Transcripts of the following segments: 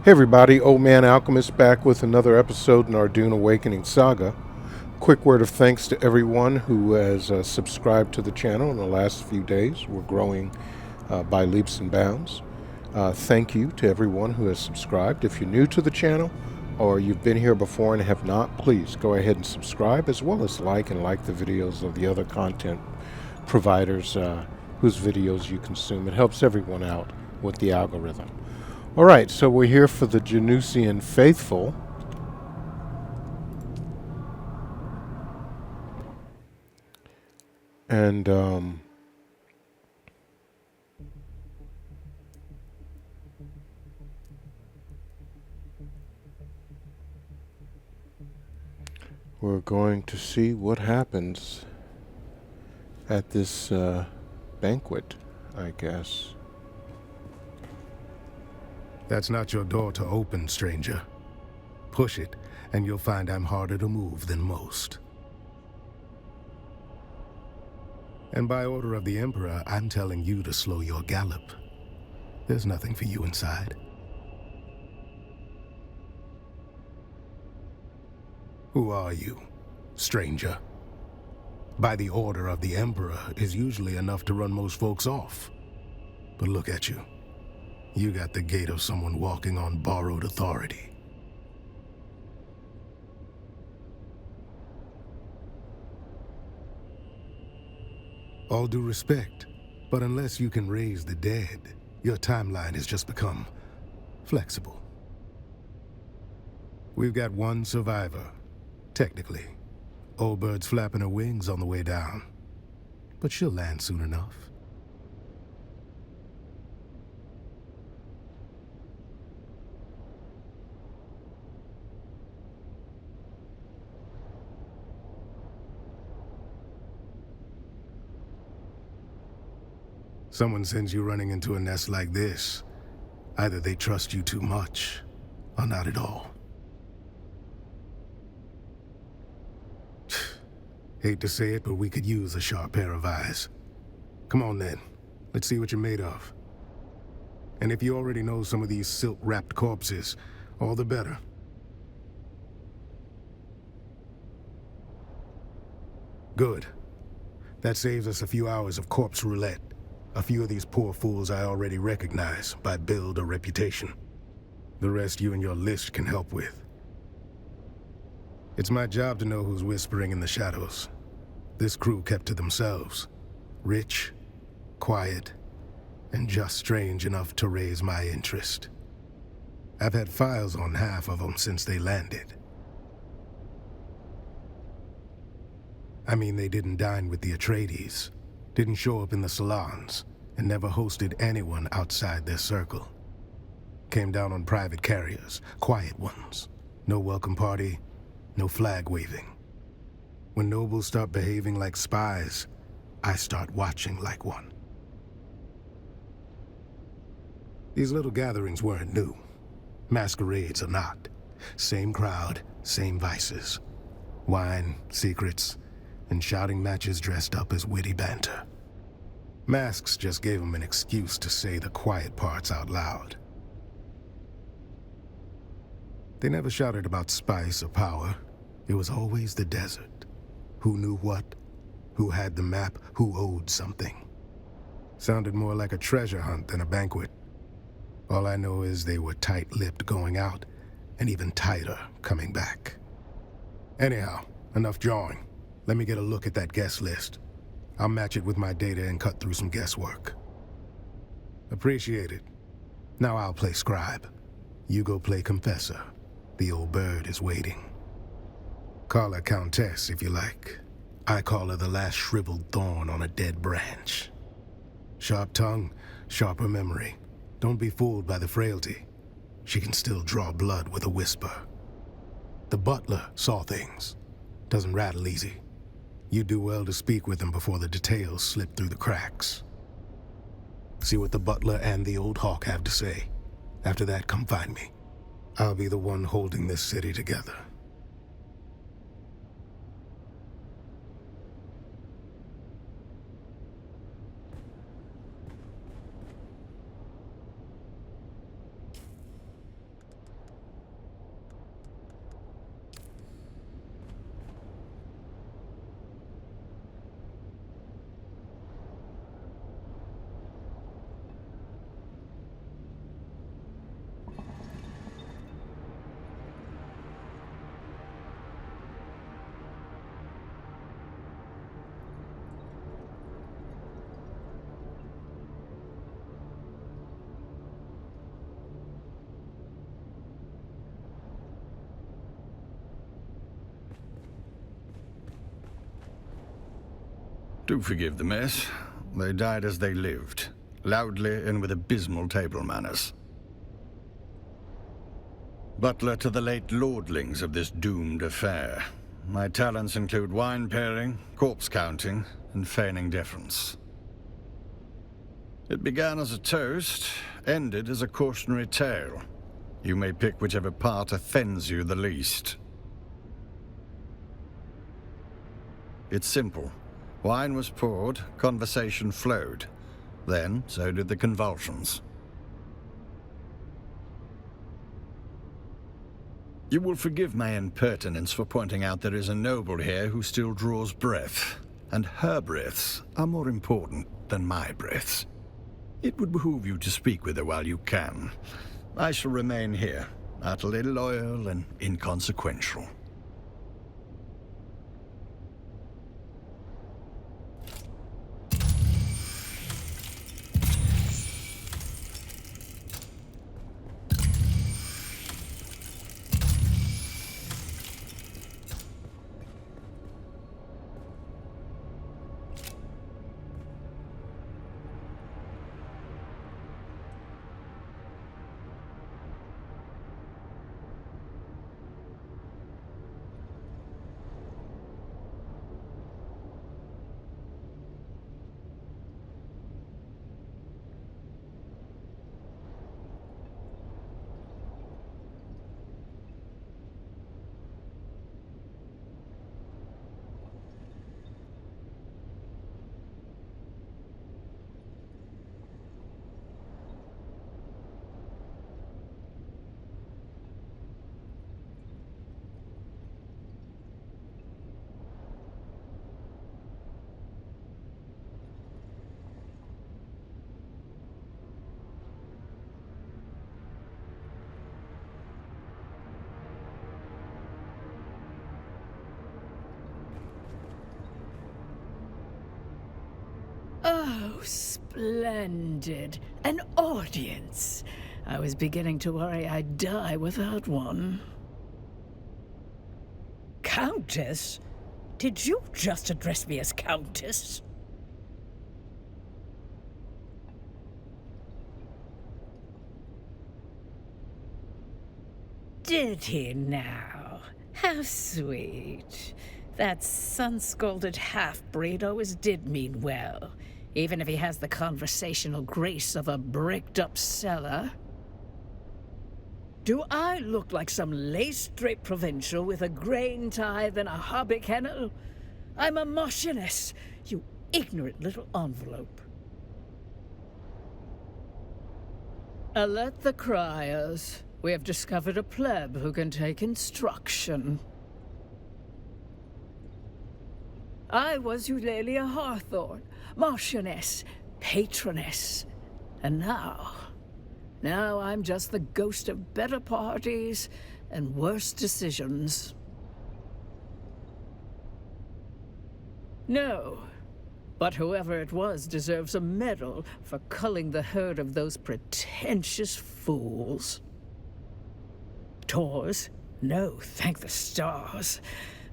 Hey everybody, Old Man Alchemist back with another episode in our Dune Awakening saga. Quick word of thanks to everyone who has subscribed to the channel in the last few days. We're growing by leaps and bounds. Thank you to everyone who has subscribed. If you're new to the channel or you've been here before and have not, please go ahead and subscribe, as well as like the videos of the other content providers whose videos you consume. It helps everyone out with the algorithm. All right, so we're here for the Janusian faithful. And we're going to see what happens at this banquet, I guess. That's not your door to open, stranger. Push it, and you'll find I'm harder to move than most. And by order of the Emperor, I'm telling you to slow your gallop. There's nothing for you inside. Who are you, stranger? By the order of the Emperor is usually enough to run most folks off. But look at you. You got the gait of someone walking on borrowed authority. All due respect, but unless you can raise the dead, your timeline has just become flexible. We've got one survivor, technically. Old bird's flapping her wings on the way down. But she'll land soon enough. Someone sends you running into a nest like this, either they trust you too much, or not at all. Hate to say it, but we could use a sharp pair of eyes. Come on then, let's see what you're made of. And if you already know some of these silk-wrapped corpses, all the better. Good. That saves us a few hours of corpse roulette. A few of these poor fools I already recognize by build or reputation. The rest you and your list can help with. It's my job to know who's whispering in the shadows. This crew kept to themselves. Rich, quiet, and just strange enough to raise my interest. I've had files on half of them since they landed. I mean, they didn't dine with the Atreides, didn't show up in the salons, and never hosted anyone outside their circle. Came down on private carriers, quiet ones. No welcome party, no flag waving. When nobles start behaving like spies, I start watching like one. These little gatherings weren't new. Masquerades are not. Same crowd, same vices. Wine, secrets, and shouting matches dressed up as witty banter. Masks just gave them an excuse to say the quiet parts out loud. They never shouted about spice or power. It was always the desert. Who knew what? Who had the map? Who owed something? Sounded more like a treasure hunt than a banquet. All I know is they were tight-lipped going out, and even tighter coming back. Anyhow, enough jawing. Let me get a look at that guest list. I'll match it with my data and cut through some guesswork. Appreciate it. Now I'll play scribe. You go play confessor. The old bird is waiting. Call her countess if you like. I call her the last shriveled thorn on a dead branch. Sharp tongue, sharper memory. Don't be fooled by the frailty. She can still draw blood with a whisper. The butler saw things. Doesn't rattle easy. You do well to speak with him before the details slip through the cracks. See what the butler and the old hawk have to say. After that, come find me. I'll be the one holding this city together. Do forgive the mess. They died as they lived, loudly and with abysmal table manners. Butler to the late lordlings of this doomed affair. My talents include wine pairing, corpse counting, and feigning deference. It began as a toast, ended as a cautionary tale. You may pick whichever part offends you the least. It's simple. Wine was poured, conversation flowed. Then, so did the convulsions. You will forgive my impertinence for pointing out there is a noble here who still draws breath, and her breaths are more important than my breaths. It would behoove you to speak with her while you can. I shall remain here, utterly loyal and inconsequential. Oh, splendid. An audience. I was beginning to worry I'd die without one. Countess? Did you just address me as Countess? Did he now? How sweet. That sun-scalded half-breed always did mean well, even if he has the conversational grace of a bricked-up cellar. Do I look like some lace-draped provincial with a grain tithe and a hobby kennel? I'm a marchioness, you ignorant little envelope. Alert the criers. We have discovered a pleb who can take instruction. I was Eulalia Hawthorne, Marchioness, Patroness. And now I'm just the ghost of better parties and worse decisions. No, but whoever it was deserves a medal for culling the herd of those pretentious fools. Tours? No, thank the stars.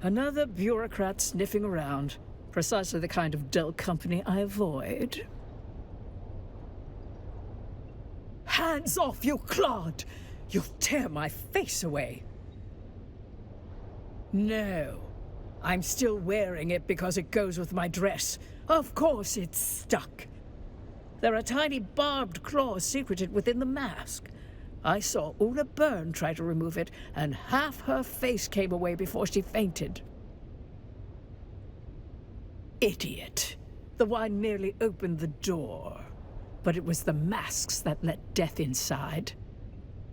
Another bureaucrat sniffing around. Precisely the kind of dull company I avoid. Hands off, you clod! You'll tear my face away. No. I'm still wearing it because it goes with my dress. Of course it's stuck. There are tiny barbed claws secreted within the mask. I saw Una Byrne try to remove it, and half her face came away before she fainted. Idiot. The wine merely opened the door, but it was the masks that let death inside.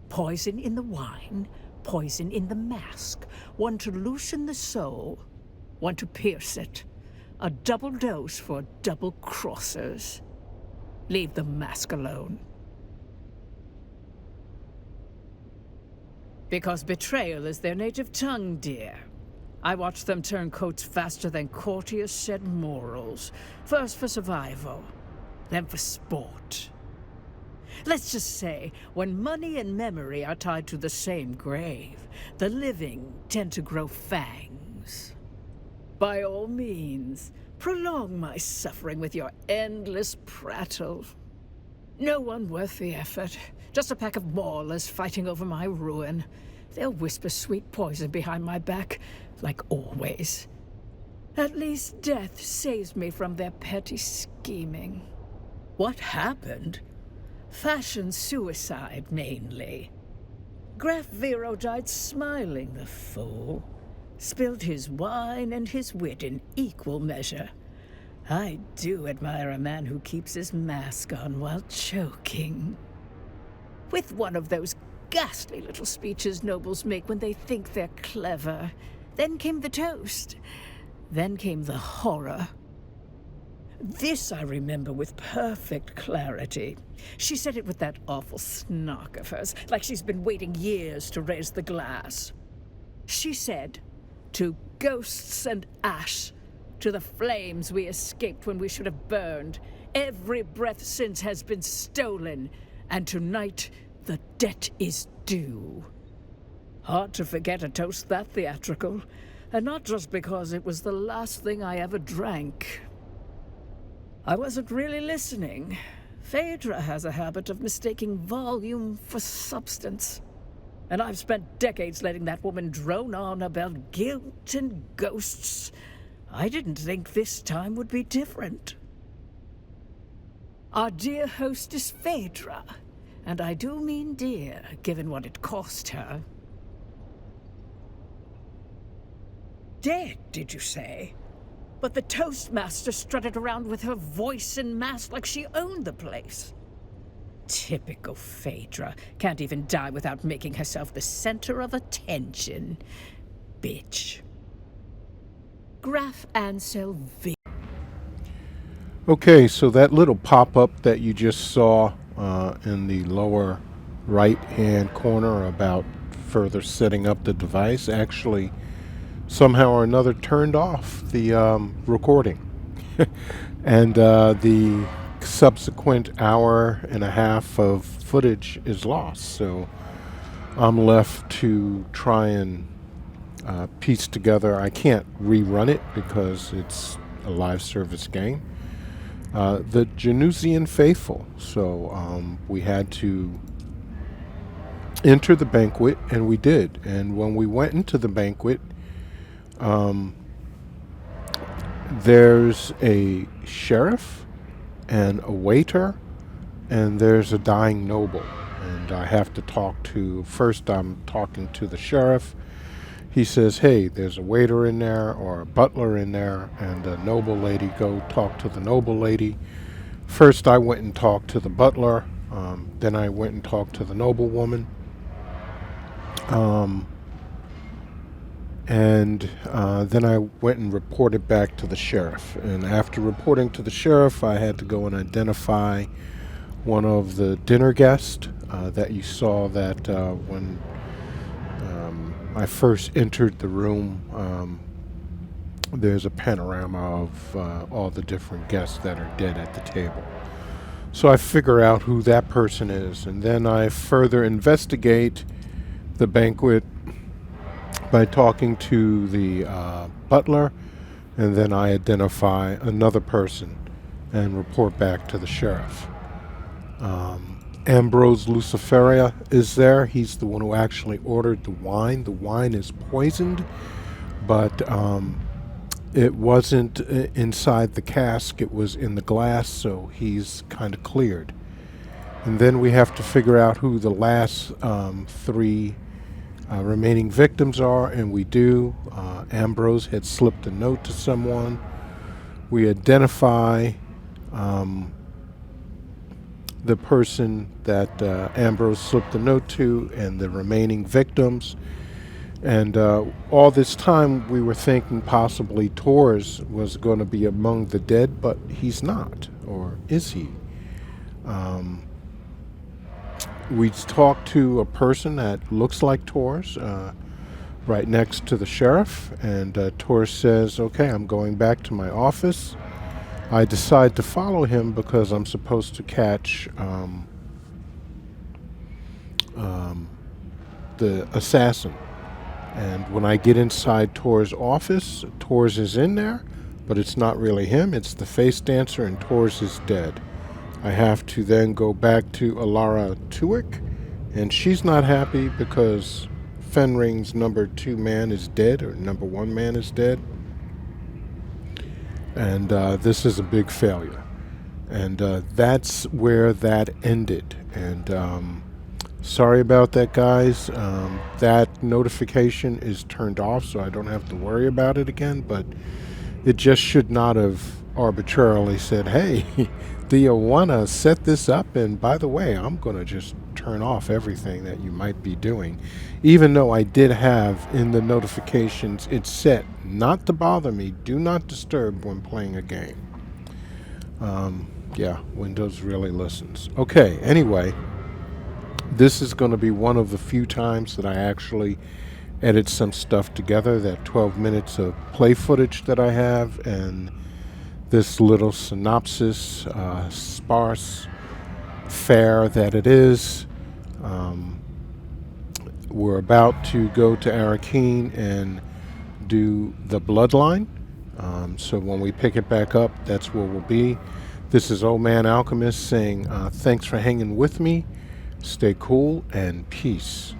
Poison in the wine, poison in the mask. One to loosen the soul, one to pierce it. A double dose for double crossers. Leave the mask alone. Because betrayal is their native tongue, dear. I watched them turn coats faster than courtiers shed morals. First for survival, then for sport. Let's just say, when money and memory are tied to the same grave, the living tend to grow fangs. By all means, Prolong my suffering with your endless prattle. No one worth the effort. Just a pack of maulers fighting over my ruin. They'll whisper sweet poison behind my back, like always. At least death saves me from their petty scheming. What happened? Fashion suicide, mainly. Graf Vero died smiling, the fool. Spilled his wine and his wit in equal measure. I do admire a man who keeps his mask on while choking. With one of those ghastly little speeches nobles make when they think they're clever. Then came the toast. Then came the horror. This I remember with perfect clarity. She said it with that awful snark of hers, like she's been waiting years to raise the glass. She said, "To ghosts and ash, to the flames we escaped when we should have burned. Every breath since has been stolen, and tonight the debt is due." Hard to forget a toast that theatrical, and not just because it was the last thing I ever drank. I wasn't really listening. Phaedra has a habit of mistaking volume for substance. And I've spent decades letting that woman drone on about guilt and ghosts. I didn't think this time would be different. Our dear hostess Phaedra, and I do mean dear, given what it cost her. Dead, did you say? But the Toastmaster strutted around with her voice and mask like she owned the place. Typical Phaedra. Can't even die without making herself the center of attention. Bitch. Graf Ansel V. Okay, so that little pop-up that you just saw in the lower right-hand corner about further setting up the device actually somehow or another turned off the recording. And the subsequent hour and a half of footage is lost. So I'm left to try and piece together. I can't rerun it because it's a live service game. The Janusian faithful. So we had to enter the banquet, and we did. And when we went into the banquet, there's a sheriff and a waiter, and there's a dying noble. And I have to talk to, first I'm talking to the sheriff. He says, "Hey, there's a waiter in there or a butler in there," and the noble lady, "Go talk to the noble lady." First I went and talked to the butler, then I went and talked to the noblewoman. And then I went and reported back to the sheriff. And after reporting to the sheriff, I had to go and identify one of the dinner guests that you saw that when I first entered the room, there's a panorama of all the different guests that are dead at the table. So I figure out who that person is, and then I further investigate the banquet by talking to the butler, and then I identify another person and report back to the sheriff. Ambrose Luciferia is there. He's the one who actually ordered the wine. The wine is poisoned, but it wasn't inside the cask. It was in the glass, so he's kind of cleared. And then we have to figure out who the last three remaining victims are, and we do. Ambrose had slipped a note to someone. We identify the person that Ambrose slipped the note to and the remaining victims. And all this time we were thinking possibly Torres was going to be among the dead, but he's not. Or is he? We talked to a person that looks like Torres right next to the sheriff, and Torres says, "Okay, I'm going back to my office." I decide to follow him because I'm supposed to catch the assassin. And when I get inside Torres' office, Torres is in there, but it's not really him. It's the face dancer, and Tors is dead. I have to then go back to Alara Tuick, and she's not happy because Fenring's number 2 man is dead, or number 1 man is dead. And this is a big failure. And that's where that ended. And sorry about that, guys. That notification is turned off, so I don't have to worry about it again. But it just should not have arbitrarily said, hey, do you want to set this up? And by the way, I'm going to just turn off everything that you might be doing. Even though I did have in the notifications, it's set not to bother me, do not disturb when playing a game. Yeah, Windows really listens. Okay, anyway, this is going to be one of the few times that I actually edit some stuff together, that 12 minutes of play footage that I have, and this little synopsis, sparse fare that it is. We're about to go to Arakeen and do the Bloodline. So when we pick it back up, that's where we'll be. This is Old Man Alchemist saying thanks for hanging with me. Stay cool and peace.